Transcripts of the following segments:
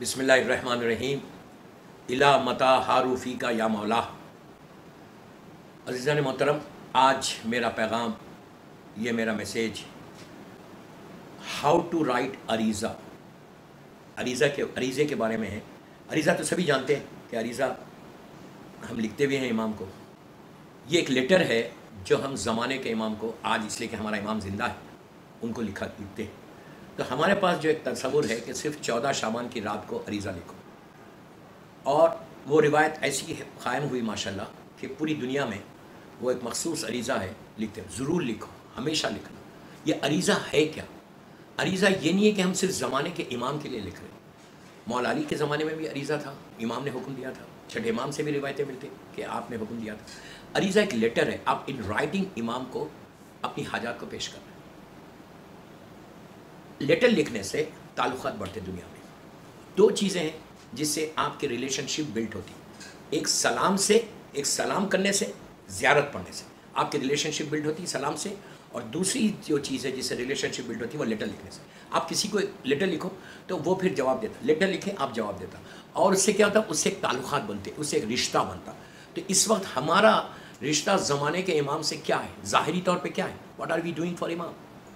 بسم اللہ الرحمن الرحیم الا متا حاروفی کا یا مولا۔ عزیزان محترم، آج میرا پیغام، یہ میرا میسیج ہاؤ ٹو رائٹ عریضہ، عریضے کے بارے میں ہے۔ عریضہ تو سبھی جانتے ہیں کہ عریضہ ہم لکھتے بھی ہیں امام کو۔ یہ ایک لیٹر ہے جو ہم زمانے کے امام کو، آج اس لیے کہ ہمارا امام زندہ ہے، ان کو لکھتے ہیں۔ تو ہمارے پاس جو ایک تصور ہے کہ صرف 14 شعبان کی رات کو عریضہ لکھو، اور وہ روایت ایسی قائم ہوئی ماشاءاللہ کہ پوری دنیا میں وہ ایک مخصوص عریضہ ہے، لکھتے ہیں۔ ضرور لکھو، ہمیشہ لکھنا۔ یہ عریضہ ہے کیا؟ عریضہ یہ نہیں ہے کہ ہم صرف زمانے کے امام کے لیے لکھ رہے ہیں۔ مولا علی کے زمانے میں بھی عریضہ تھا، امام نے حکم دیا تھا۔ چھٹے امام سے بھی روایتیں ملتی کہ آپ نے حکم دیا تھا۔ عریضہ ایک لیٹر ہے، آپ ان رائٹنگ امام کو اپنی حاجات کو پیش کر رہے ہیں۔ لیٹر لکھنے سے تعلقات بڑھتے دنیا میں۔ دو چیزیں ہیں جس سے آپ کی ریلیشن شپ بلڈ ہوتی ہے، ایک سلام سے، ایک سلام کرنے سے، زیارت پڑھنے سے آپ کی ریلیشن شپ بلڈ ہوتی ہے سلام سے، اور دوسری جو چیز ہے جس سے ریلیشن شپ بلڈ ہوتی ہے وہ لیٹر لکھنے سے۔ آپ کسی کو لیٹر لکھو تو وہ پھر جواب دیتا، لیٹر لکھیں آپ جواب دیتا، اور اس سے کیا ہوتا ہے؟ اس سے ایک تعلقات بنتے، اس سے ایک رشتہ بنتا۔ تو اس وقت ہمارا رشتہ زمانے کے امام سے کیا ہے؟ ظاہری طور پہ کیا ہے؟ What are we doing for Imam?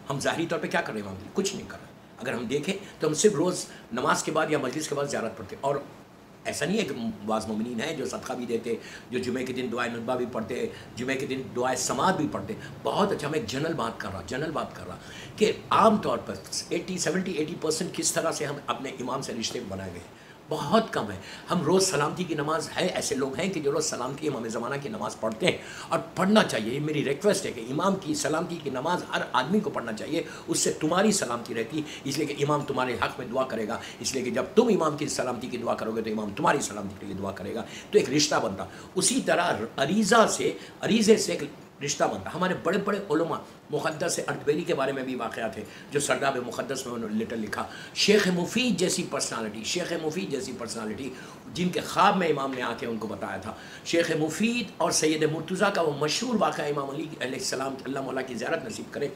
ہم ظاہری طور پہ کیا کر رہے ہیں امام کے لیے؟ کچھ نہیں کر رہے۔ اگر ہم دیکھیں تو ہم صرف روز نماز کے بعد یا مجلس کے بعد زیارت پڑھتے، اور ایسا نہیں ہے کہ بعض مومنین ہیں جو صدقہ بھی دیتے، جو جمعے کے دن دعائے ندبہ بھی پڑھتے، جمعے کے دن دعائے سماعت بھی پڑھتے۔ بہت اچھا، میں ایک جنرل بات کر رہا کہ عام طور پر 80% کس طرح سے ہم اپنے امام سے رشتے بنائے گئے ہیں، بہت کم ہے۔ ہم روز سلامتی کی نماز ہے، ایسے لوگ ہیں کہ جو روز سلامتی امام زمانہ کی نماز پڑھتے ہیں، اور پڑھنا چاہیے۔ یہ میری ریکویسٹ ہے کہ امام کی سلامتی کی نماز ہر آدمی کو پڑھنا چاہیے، اس سے تمہاری سلامتی رہتی، اس لیے کہ امام تمہارے حق میں دعا کرے گا، اس لیے کہ جب تم امام کی سلامتی کی دعا کرو گے تو امام تمہاری سلامتی کے لیے دعا کرے گا، تو ایک رشتہ بنتا۔ اسی طرح عریضے سے ایک رشتہ بنتا۔ ہمارے بڑے بڑے علماء، مقدس اردبیلی کے بارے میں بھی واقعات ہیں جو سرداب مقدس میں انہوں نے لیٹر لکھا۔ شیخ مفید جیسی پرسنالٹی جن کے خواب میں امام نے آ کے ان کو بتایا تھا، شیخ مفید اور سید مرتضیٰ کا وہ مشہور واقعہ امام علی علیہ السلام، اللہ مولا کی زیارت نصیب کرے،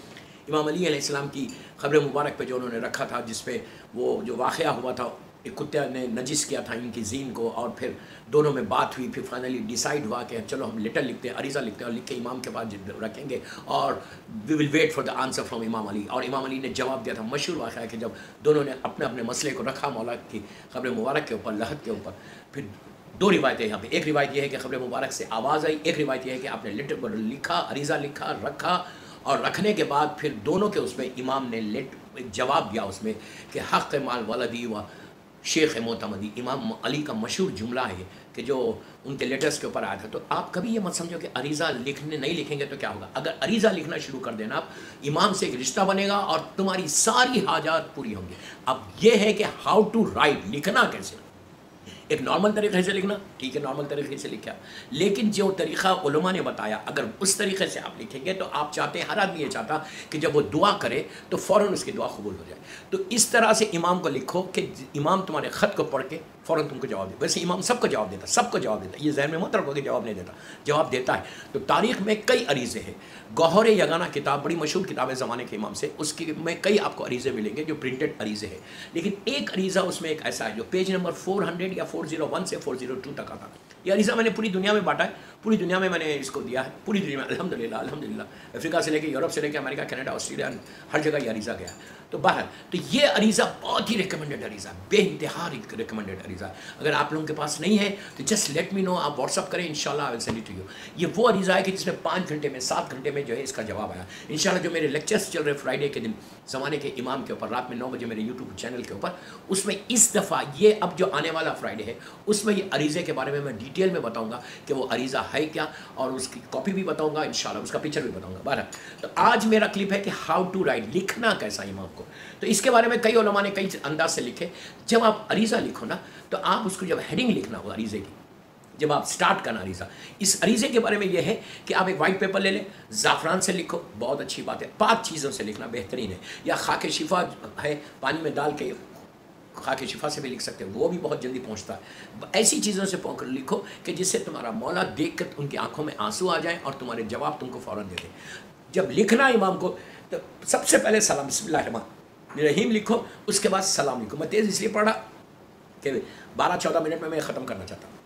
امام علی علیہ السلام کی قبر مبارک پہ جو انہوں نے رکھا تھا، جس پہ وہ جو واقعہ ہوا تھا، ایک کتے نے نجس کیا تھا ان کی زین کو، اور پھر دونوں میں بات ہوئی، پھر فائنلی ڈیسائیڈ ہوا کہ چلو ہم لیٹر لکھتے ہیں، عریضہ لکھتے ہیں، اور لکھ کے امام کے پاس رکھیں گے، اور we will wait for the answer from Imam Ali. اور امام علی نے جواب دیا تھا۔ مشہور واقعہ ہے کہ جب دونوں نے اپنے اپنے مسئلے کو رکھا مولا کی قبر مبارک کے اوپر، لحد کے اوپر، پھر دو روایتیں یہاں پہ، ایک روایت یہ ہے کہ قبر مبارک سے آواز آئی، ایک روایت یہ ہے کہ آپ نے لیٹر پر لکھا، عریضہ لکھا، رکھا، اور رکھنے کے بعد پھر دونوں کے اس میں امام نے جواب دیا اس میں کہ حق مال ولدی و شیخ معتمدی۔ امام علی کا مشہور جملہ ہے کہ جو ان کے لیٹرز کے اوپر آیا تھا۔ تو آپ کبھی یہ مت سمجھو کہ عریضہ نہیں لکھیں گے تو کیا ہوگا۔ اگر عریضہ لکھنا شروع کر دینا، آپ امام سے ایک رشتہ بنے گا اور تمہاری ساری حاجات پوری ہوں گی۔ اب یہ ہے کہ ہاؤ ٹو رائٹ، لکھنا کیسے۔ ایک نارمل طریقے سے لکھنا، ٹھیک ہے، نارمل طریقے سے لکھا، لیکن جو طریقہ علماء نے بتایا، اگر اس طریقے سے آپ لکھیں گے تو آپ چاہتے ہیں، ہر آدمی یہ چاہتا کہ جب وہ دعا کرے تو فوراً اس کی دعا قبول ہو جائے۔ تو اس طرح سے امام کو لکھو کہ امام تمہارے خط کو پڑھ کے فوراً تم کو جواب دے۔ ویسے امام سب کو جواب دیتا، یہ ذہن میں مت رکھو کہ جواب نہیں دیتا، جواب دیتا ہے۔ تو تاریخ میں کئی عریضے ہیں۔ گوہر یگانہ کتاب بڑی مشہور کتاب ہے زمانے کے امام سے، اس کی میں کئی آپ کو عریضے ملیں گے جو پرنٹڈ عریضے ہیں، لیکن ایک عریضہ اس میں ایک ایسا ہے جو پیج نمبر 400 یا 401 سے 402 تک آتا۔ یہ عریضہ میں نے پوری دنیا میں بانٹا ہے، پوری دنیا میں نے اس کو دیا ہے، پوری دنیا میں الحمدللہ، افریقہ سے لے کے یورپ سے لے کے امریکہ، کینیڈا، آسٹریلیا، ہر جگہ یہ عریضہ گیا ہے۔ تو باہر تو یہ عریضہ بہت ہی ریکمنڈڈ عریضہ، بے انتہا ریکمنڈڈ عریضہ۔ اگر آپ لوگوں کے پاس نہیں ہے تو جسٹ لیٹ می نو، آپ واٹس اپ کریں، انشاءاللہ I will send it to you. یہ وہ عریضہ ہے کہ جس میں 5 گھنٹے میں 7 گھنٹے میں جو ہے اس کا جواب آیا۔ انشاءاللہ جو میرے لیکچرز چل رہے فرائیڈے کے دن زمانے کے امام کے اوپر، رات میں 9 بجے میرے یوٹیوب چینل کے اوپر، اس میں اس دفعہ یہ اب جو آنے والا فرائیڈے ہے اس میں یہ عریضے کے بارے میں ڈیٹیل میں بتاؤں گا کہ وہ عریضہ ہے کیا، اور اس کی کاپی بھی بتاؤں گا انشاءاللہ، اس کا پکچر بھی بتاؤں گا۔ بہرحال تو آج میرا کلپ ہے کہ ہاؤ ٹو رائٹ، لکھنا کیسا امام کو۔ تو اس کے بارے میں کئی علماء نے کئی انداز سے لکھے۔ جب آپ عریضہ لکھو نا تو آپ اس کو جب ہیڈنگ لکھنا ہو عریضے کی، جب آپ سٹارٹ کرنا عریضہ، اس عریضے کے بارے میں یہ ہے کہ آپ ایک وائٹ پیپر لے لیں، زعفران سے لکھو، بہت اچھی بات ہے، پاک چیزوں سے لکھنا بہترین ہے، یا خاک شفا ہے پانی میں ڈال کے خاک شفا سے بھی لکھ سکتے ہیں، وہ بھی بہت جلدی پہنچتا ہے۔ ایسی چیزوں سے لکھو کہ جس سے تمہارا مولا دیکھ کر ان کی آنکھوں میں آنسو آ جائیں اور تمہارے جواب تم کو فوراً دے دیں۔ جب لکھنا امام کو تو سب سے پہلے سلام، بسم اللہ الرحمن الرحیم لکھو، اس کے بعد سلام لکھو۔ میں تیز اس لیے پڑھا کہ 12-14 منٹ میں ختم کرنا چاہتا ہوں.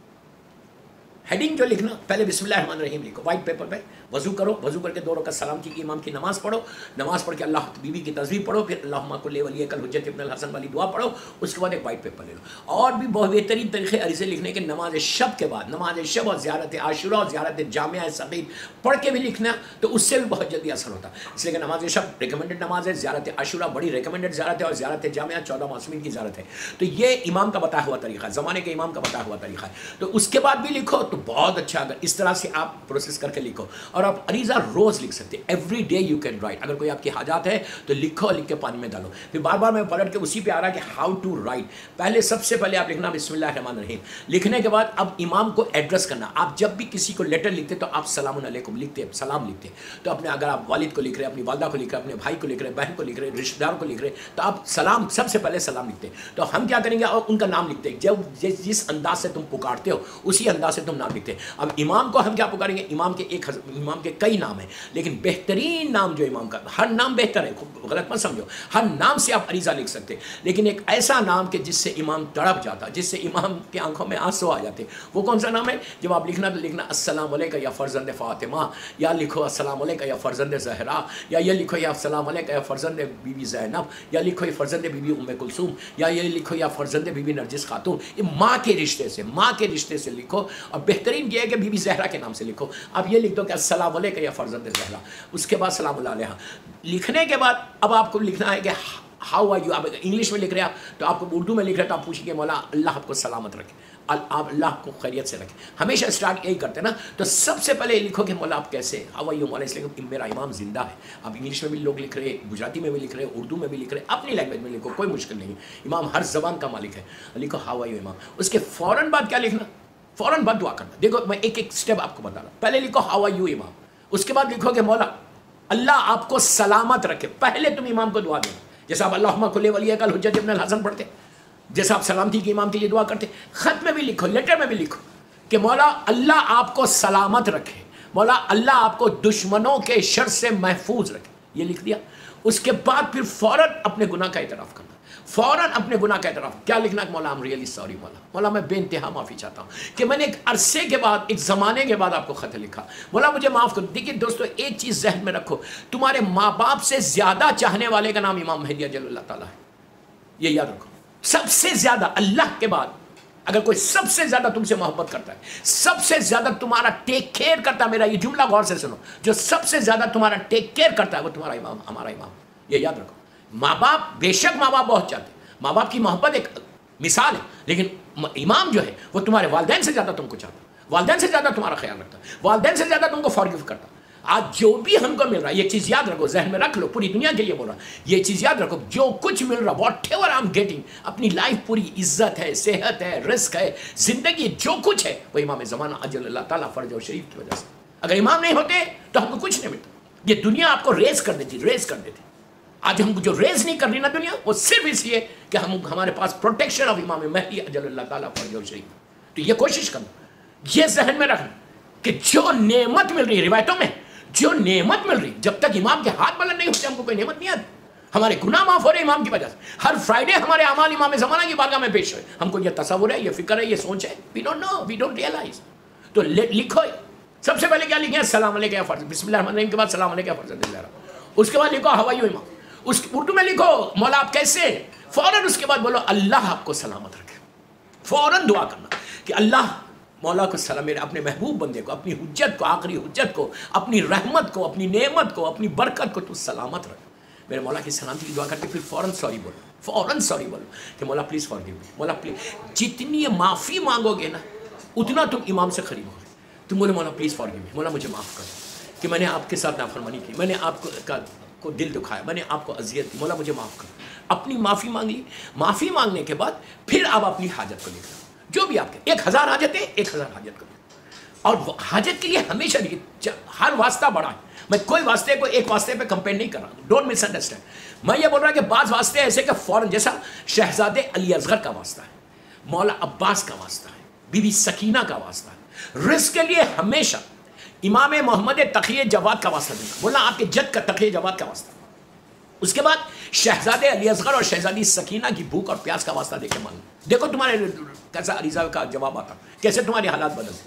ہیڈنگ جو لکھنا، پہلے بسم اللہ الرحمن الرحیم لکھو وائٹ پیپر پہ، وضو کرو، وضو کر کے 2 رکعت سلام کی امام کی نماز پڑھو، نماز پڑھ کے اللہ بیوی کی تسبیح پڑھو، پھر اللہم کل ولیک الحجۃ ابن الحسن والی دعا پڑھو، اس کے بعد ایک وائٹ پیپر لے لو. اور بھی بہت بہترین طریقے عریضے لکھنے کے نماز شب کے بعد، نماز شب اور زیارت عاشوراء اور زیارت جامعہ ثقیف پڑھ کے بھی لکھنا، تو اس سے بھی بہت جلدی اثر ہوتا ہے. اس لیے کہ نماز شب ریکمنڈڈ نماز ہے، زیارت عاشوراء بڑی ریکمنڈڈ زیارت ہے، اور زیارت جامعہ 14 معصومین کی زیارت ہے. تو یہ امام کا بتایا ہوا طریقہ ہے، زمانے کے امام کا بتایا ہوا طریقہ ہے. تو اس کے بعد بھی لکھو تو بہت اچھا. اگر اس طرح سے آپ پروسیس کر کے لکھو، اور آپ عریضہ روز لکھ سکتے ہیں، every day you can write. اگر کوئی آپ کی حاجات ہے تو لکھو، لکھ کے پانی میں ڈالو. پھر بار بار میں پلٹ کے اسی پہ آ رہا ہے کہ ہاؤ ٹو رائٹ. پہلے سب سے پہلے آپ لکھنا بسم اللہ الرحمن الرحیم. لکھنے کے بعد اب امام کو ایڈریس کرنا. آپ جب بھی کسی کو لیٹر لکھتے تو آپ سلام علیکم لکھتے، سلام لکھتے. تو اپنے اگر آپ والد کو لکھ رہے، اپنی والدہ کو لکھ رہے، اپنے بھائی کو لکھ رہے، بہن کو لکھ رہے، رشتہ دار کو لکھ رہے، تو آپ سلام سب سے پہلے سلام لکھتے. تو ہم کیا کریں گے، اور ان کا نام لکھتے ہیں. جب جس انداز سے تم پکارتے ہو اسی انداز سے تم نام لکھتے. اب امام کو ہم کیا پکاریں گے، امام کے کئی نام ہیں، لیکن بہترین نام جو امام کا، ہر نام بہتر ہے، غلط مت سمجھو، ہر نام سے آپ عریضہ لکھ سکتے، لیکن ایک ایسا نام کہ جس سے امام تڑپ جاتا، جس سے امام کی آنکھوں میں آنسو آ جاتے. وہ کون سا نام ہے؟ جب آپ لکھنا تو لکھنا السلام علیکہ یا فرزند فاطمہ، یا لکھو السلام علیکہ یا فرزند زہرا، یا یہ لکھو یا السلام علیکہ یا فرزند بی بی زینب، یا لکھو یا فرزند بی بی ام کلثوم، یا یہ لکھو یا فرزند بی بی نرجس خاتون. یہ ماں کے رشتے سے لکھو. اور بہترین یہ ہے کہ بی بی زہرا کے نام سے لکھو. اب یہ لکھ دو کہ السلام علیکہ یا فرزند زہرا، اس کے بعد سلام اللہ علیہ. لکھنے کے بعد اب آپ کو لکھنا ہے کہ ہاؤ آر یو. آپ انگلش میں لکھ رہے ہیں تو آپ کو اردو میں لکھ رہے ہیں تو آپ پوچھیں گے مولا اللہ آپ کو سلامت رکھے، آپ اللہ کو خیریت سے رکھیں. ہمیشہ اسٹارٹ یہی کرتے ہیں نا. تو سب سے پہلے لکھو کہ مولا آپ کیسے، ہاؤ آر یو مولا، اس لیے کہ میرا امام زندہ ہے. آپ انگلش میں بھی لوگ لکھ رہے، گجراتی میں بھی لکھ رہے، اردو میں بھی لکھ رہے، اپنی لینگویج میں لکھو، کوئی مشکل نہیں. امام ہر زبان کا مالک ہے. لکھو ہاؤ آر یو امام. اس کے فوراً بعد کیا لکھنا، فوراً بعد دعا کرنا. دیکھو میں ایک اسٹیپ آپ کو بتا رہا ہوں. پہلے لکھو ہاؤ آر یو امام، اس کے بعد لکھو کہ مولا اللہ آپ کو سلامت رکھے. پہلے تم امام کو دعا دیں، جیسا آپ اللہم کل ولیک الحجۃ ابن الحسن پڑھتے، جیسا آپ سلامتی کی امام کے لیے دعا کرتے. خط میں بھی لکھو، لیٹر میں بھی لکھو کہ مولا اللہ آپ کو سلامت رکھے، مولا اللہ آپ کو دشمنوں کے شر سے محفوظ رکھے. یہ لکھ دیا. اس کے بعد پھر فوراً اپنے گناہ کا اعتراف کرنا، فوراً اپنے گناہ کا اعتراف. کیا لکھنا کہ مولا I'm really sorry، مولا میں بے انتہا معافی چاہتا ہوں کہ میں نے ایک عرصے کے بعد، ایک زمانے کے بعد آپ کو خط لکھا، مولا مجھے معاف کرو. دیکھیے دوستو ایک چیز ذہن میں رکھو، تمہارے ماں باپ سے زیادہ چاہنے والے کا نام امام مہدی اجل اللہ تعالیٰ ہے. یہ یاد رکھو. سب سے زیادہ اللہ کے بعد اگر کوئی سب سے زیادہ تم سے محبت کرتا ہے، سب سے زیادہ تمہارا ٹیک کیئر کرتا ہے، میرا یہ جملہ غور سے سنو، جو سب سے زیادہ تمہارا ٹیک کیئر کرتا ہے وہ تمہارا امام، ہمارا امام. یہ یاد رکھو. ماں باپ بے شک ماں باپ بہت چاہتے ہیں، ماں باپ کی محبت ایک مثال ہے، لیکن امام جو ہے وہ تمہارے والدین سے زیادہ تم کو چاہتا ہے، والدین سے زیادہ تمہارا خیال رکھتا ہے، والدین سے زیادہ تم کو فارغ کرتا ہے. آج جو بھی ہم کو مل رہا ہے، یہ چیز یاد رکھو، ذہن میں رکھ لو، پوری دنیا کے لیے بول رہا ہوں، یہ چیز یاد رکھو، جو کچھ مل رہا، what ever I am getting, اپنی لائف پوری عزت ہے، صحت ہے، رزق ہے، زندگی جو کچھ ہے وہ امام زمانہ اجل اللہ تعالیٰ فرج و شریف کی وجہ سے. اگر امام نہیں ہوتے تو ہم کو کچھ نہیں ملتا. یہ دنیا آپ کو ریز کر دیتی، ریز کر دیتی. آج ہم کو جو ریز نہیں کر رہی نا دنیا، وہ صرف اس لیے کہ ہمارے پاس پروٹیکشن آف امام مہدی اجل اللہ تعالیٰ فرج و شریف. تو یہ کوشش کرنا، یہ ذہن میں رکھنا کہ جو نعمت مل رہی ہے روایتوں میں، جو نعمت مل رہی، جب تک امام کے ہاتھ بلند نہیں ہوتے ہم کو کوئی نعمت نہیں آتی. ہمارے گناہ معاف ہو رہے امام کی وجہ سے. ہر فرائیڈے ہمارے اعمال امام زمانہ کی بارگاہ میں پیش ہوئے. ہم کو یہ تصور ہے، یہ فکر ہے، یہ سوچ ہے، we don't know, we don't realise. تو لکھو سب سے پہلے کیا لکھیں، السلام علیکم یا فرزند، بسم اللہ الرحمن الرحیم کے بعد السلام علیکم یا فرزند زہرا. اس کے بعد لکھو ہاؤ آر یو امام. اس اردو میں لکھو مولا آپ کیسے. فوراً اس کے بعد بولو اللہ آپ کو سلامت رکھے. فوراً دعا کرنا کہ اللہ مولا کو سلام، میرے اپنے محبوب بندے کو، اپنی حجت کو، آخری حجت کو، اپنی رحمت کو، اپنی نعمت کو، اپنی برکت کو تو سلامت رکھ. میرے مولا کی سلامتی کی دعا کر کے پھر فوراً سوری بولو، فوراً سوری بولو کہ مولا پلیز فارگیو می، مولا پلیز. جتنی معافی مانگو گے نا اتنا تم امام سے قریب ہو گے. تم بولے مولا پلیز فارگیو می، مولا مجھے معاف کر دو کہ میں نے آپ کے ساتھ نافرمانی کی، میں نے آپ کو دل دکھایا، میں نے آپ کو اذیت دی، مولا مجھے معاف کر. اپنی معافی مانگ لی. معافی مانگنے کے بعد پھر آپ اپنی حاجت کو لکھنا، جو بھی آپ کے 1000 حاجت ہے، 1000 حاجت کو. اور حاجت کے لیے ہمیشہ لکھیں، ہر واسطہ بڑا ہے. میں کوئی واسطے کو ایک واسطے پہ کمپیئر نہیں کر رہا ہوں، ڈونٹ مس انڈرسٹینڈ. میں یہ بول رہا کہ بعض واسطے ایسے کہ فوراً، جیسا شہزادے علی اصغر کا واسطہ ہے، مولا عباس کا واسطہ ہے، بی بی سکینہ کا واسطہ ہے. رزق کے لیے ہمیشہ امام محمد تقی جواد کا واسطہ دینا. بولنا آپ کے جد کا تقی جواد کا واسطہ، اس کے بعد شہزادے علی اصغر اور شہزادی سکینہ کی بھوک اور پیاس کا واسطہ دے کے مانگو. دیکھو تمہارے کیسا عریضہ کا جواب آتا، کیسے تمہارے حالات بدلتے.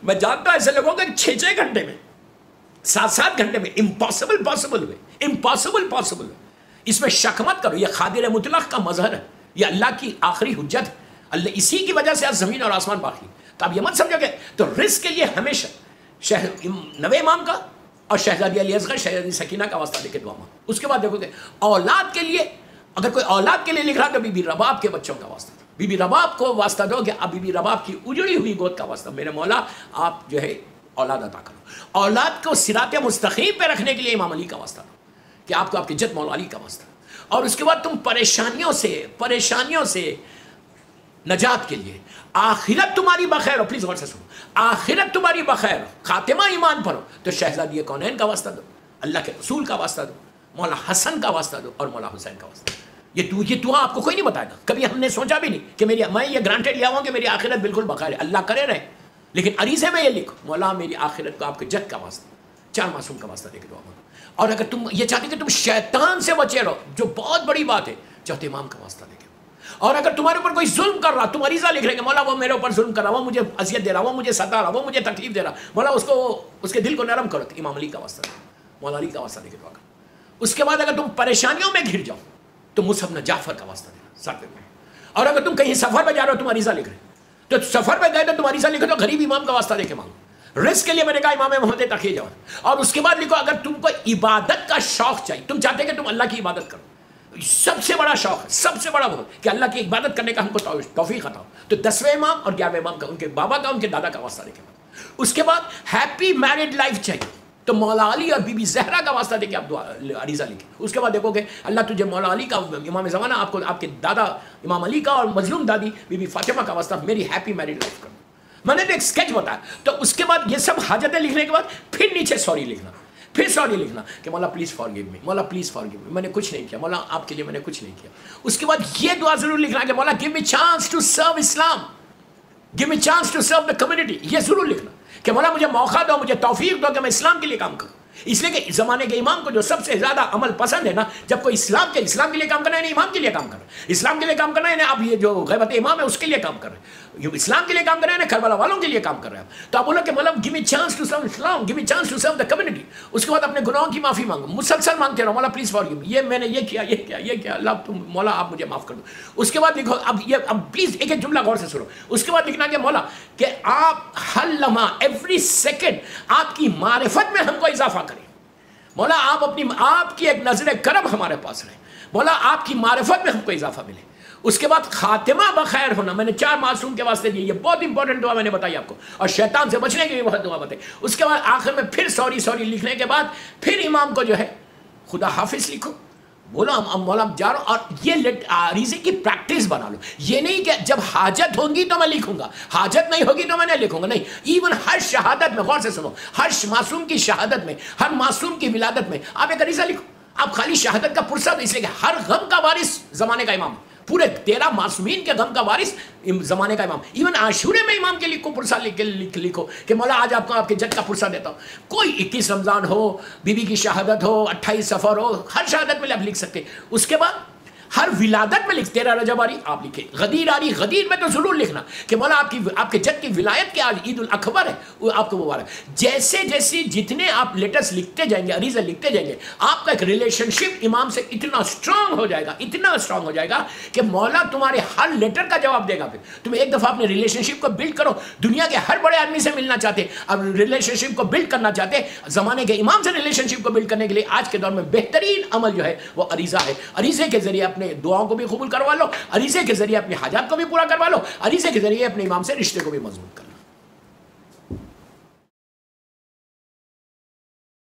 میں جانتا ہوں ایسے لوگوں کو 6 گھنٹے میں 7 گھنٹے میں امپاسبل پاسبل ہوئے، امپاسبل پاسبل ہوئے. اس میں شک مت کرو، یہ قادر مطلق کا مظہر ہے، یہ اللہ کی آخری حجت ہے. اللہ اسی کی وجہ سے آج زمین اور آسمان باقی. تو آپ یہ مت سمجھو گے. تو رزق کے لیے ہمیشہ نوے امام کا اور شہزادی علی اصغر شہزادی سکینہ کا واسطہ دے کے دعا مانگو. اس کے بعد دیکھو گے اولاد کے لیے، اگر کوئی اولاد کے لیے لکھ رہا تو بی بی رباب کے بچوں کا واسطہ دو. بی بی رباب کو واسطہ دو کہ اب بی بی رباب کی اجڑی ہوئی گود کا واسطہ، میرے مولا آپ جو ہے اولاد عطا کرو. اولاد کو صراط مستقیم پہ رکھنے کے لیے امام علی کا واسطہ دو کہ آپ کو آپ کے جد مولا علی کا واسطہ. اور اس کے بعد تم پریشانیوں سے نجات کے لیے آخرت تمہاری بخیر ہو. پلیز غور سے سنو، آخرت تمہاری بخیر ہو، خاتمہ ایمان پر ہو، تو شہزادی کونین کا واسطہ دو، اللہ کے رسول کا واسطہ دو، مولا حسن کا واسطہ دو اور مولا حسین کا واسطہ دو. یہ دعا آپ کو کوئی نہیں بتائے گا. کبھی ہم نے سوچا بھی نہیں کہ میں یہ گرانٹیڈ لیا ہوں کہ میری آخرت بالکل بخیر ہے. اللہ کرے رہے، لیکن عریضے میں یہ لکھو مولا میری آخرت کو آپ کے جد کا واسطہ، 4 معصوم کا واسطہ دے کے دعا مانگو. اور اگر تم یہ چاہتے کہ تم شیطان سے بچے رہو، جو بہت بڑی بات ہے، چوتھے امام کا واسطہ دے کے. اور اگر تمہارے اوپر کوئی ظلم کر رہا، تم عریضہ لکھ رہے کہ مولا وہ میرے اوپر ظلم کر رہا، وہ مجھے اذیت دے رہا، وہ مجھے ستا رہا، وہ مجھے تکلیف دے رہا، مولا اس کے دل کو نرم کرو. تو امام علی کا واسطہ دے، مولا علی کا واسطہ دے کے دعا کرو. اس کے بعد اگر تم پریشانیوں میں گھر جاؤ تو مصعب بن جعفر کا واسطہ دینا ساتھ میں. اور اگر تم کہیں سفر پہ جا رہے ہو، تم عریضہ لکھ رہے تو سفر پہ گئے تو تم عریضہ لکھو تو غریب امام کا واسطہ دے کے مانگو. رزق کے لیے میں نے کہا امام محمد تقی جاؤ. اور اس کے بعد لکھو اگر تم کو عبادت کا شوق چاہیے، تم چاہتے کہ تم اللہ کی عبادت کرو، سب سے بڑا شوق ہے، سب سے بڑا بہت کہ اللہ کی عبادت کرنے کا ہم کو توفیق عطا ہو، تو 10ویں امام اور 11ویں امام کا، ان کے بابا کا، ان کے دادا کا واسطہ دے کے مانگو. اس کے بعد ہیپی میرڈ لائف چاہیے تو مولا علی اور بی بی زہرا کا واسطہ دے کے آپ عریضہ لکھیں. اس کے بعد دیکھو گے اللہ تجھے مولا علی کا، امام زمانہ آپ کو، آپ کے دادا امام علی کا اور مظلوم دادی بی بی فاطمہ کا واسطہ میری ہیپی میرڈ لائف کرو. میں نے ایک اسکیچ بتایا. تو اس کے بعد یہ سب حاجتیں لکھنے کے بعد پھر نیچے سوری لکھنا، پھر سوری لکھنا کہ مولا پلیز فارگیو می، مولا پلیز فارگیو می، میں نے کچھ نہیں کیا مولا، آپ کے لیے میں نے کچھ نہیں کیا. اس کے بعد یہ دعا ضرور لکھنا کہ Maula give me chance to serve Islam, give me chance to serve the community. یہ ضرور لکھنا کہ مولا مجھے موقع دو، مجھے توفیق دو کہ میں اسلام کے لیے کام کروں. اس لیے کہ زمانے کے امام کو جو سب سے زیادہ عمل پسند ہے نا، جب کوئی اسلام کے لیے کام کرنا ہے، امام کے لیے کام کر رہا ہے، اسلام کے لیے کام کرنا ہے نا، اب یہ جو غیبت امام ہے اس کے لیے کام کر رہے ہیں، اسلام کے لیے کام کر رہے ہیں نا، کربلا والوں کے لیے کام کر رہے ہیں. تو آپ بولو کہ مطلب give me chance to serve Islam, give me chance to serve the community. اس کے بعد اپنے گناہوں کی معافی مانگو، مسلسل مانگتے رہو مولا پلیز فارگیو می، یہ میں نے یہ کیا اللہ تم مولا آپ مجھے معاف کر دو. اس کے بعد لکھو اب پلیز ایک جملہ غور سے سنو. اس کے بعد لکھنا کہ مولا کہ آپ ہر لمحہ ایوری سیکنڈ آپ کی معرفت میں ہم کو اضافہ کریں. مولا آپ کی ایک نظر کرم ہمارے پاس رہے، مولا آپ کی معرفت میں ہم کو اضافہ ملے. اس کے بعد خاتمہ بخیر ہونا. میں نے 4 معصوم کے واسطے دی، یہ بہت امپورٹنٹ دعا میں نے بتائی آپ کو، اور شیطان سے بچنے کی بھی بہت دعا بتائی. اس کے بعد آخر میں پھر سوری لکھنے کے بعد پھر امام کو جو ہے خدا حافظ لکھو، بولو مولا جا رہا ہوں. اور یہ عریضے کی پریکٹس بنا لو. یہ نہیں کہ جب حاجت ہوگی تو میں لکھوں گا، حاجت نہیں ہوگی تو میں نہیں لکھوں گا، نہیں. ایون ہر شہادت میں، غور سے سنو، ہر معصوم کی شہادت میں، ہر معصوم کی ولادت میں آپ ایک عریضہ لکھو. آپ خالی شہادت کا پرسہ دو، اس لیے کہ ہر غم کا وارث زمانے کا امام، پورے 13 معصومین کے غم کا وارث زمانے کا امام. ایون عاشورے میں امام کے لکھو، پرسہ لکھو کہ مولا آج آپ کو آپ کے جد کا پرسہ دیتا ہوں. کوئی 21 رمضان ہو، بی بی کی شہادت ہو، 28 سفر ہو، ہر شہادت میں آپ لکھ سکتے. اس کے بعد ہر ولادت میں 13 رجب آ رہی آپ لکھیں، غدیر آ رہی، غدیر میں تو ضرور لکھنا کہ مولا آپ کے جد کی ولایت کے آج عید الاکبر ہے، وہ آپ کو مبارک. جیسے جتنے آپ لیٹرز لکھتے جائیں گے، عریضے لکھتے جائیں گے، آپ کا ایک ریلیشن شپ امام سے اتنا اسٹرانگ ہو جائے گا، اتنا اسٹرانگ ہو جائے گا کہ مولا تمہارے ہر لیٹر کا جواب دے گا. پھر تم ایک دفعہ اپنے ریلیشن شپ کو بلڈ کرو. دنیا کے ہر بڑے آدمی سے ملنا چاہتے، اب ریلیشن شپ کو بلڈ کرنا چاہتے، زمانے کے امام سے ریلیشن شپ کو بلڈ کرنے کے لیے آج کے دور میں بہترین عمل جو ہے وہ عریضہ ہے. عریضے کے ذریعے اپنے دعاؤں کو بھی قبول کروا لو، عریضے کے ذریعے اپنی حاجات کو بھی پورا کروا لو، عریضے کے ذریعے اپنے امام سے رشتے کو بھی مضبوط کر لو.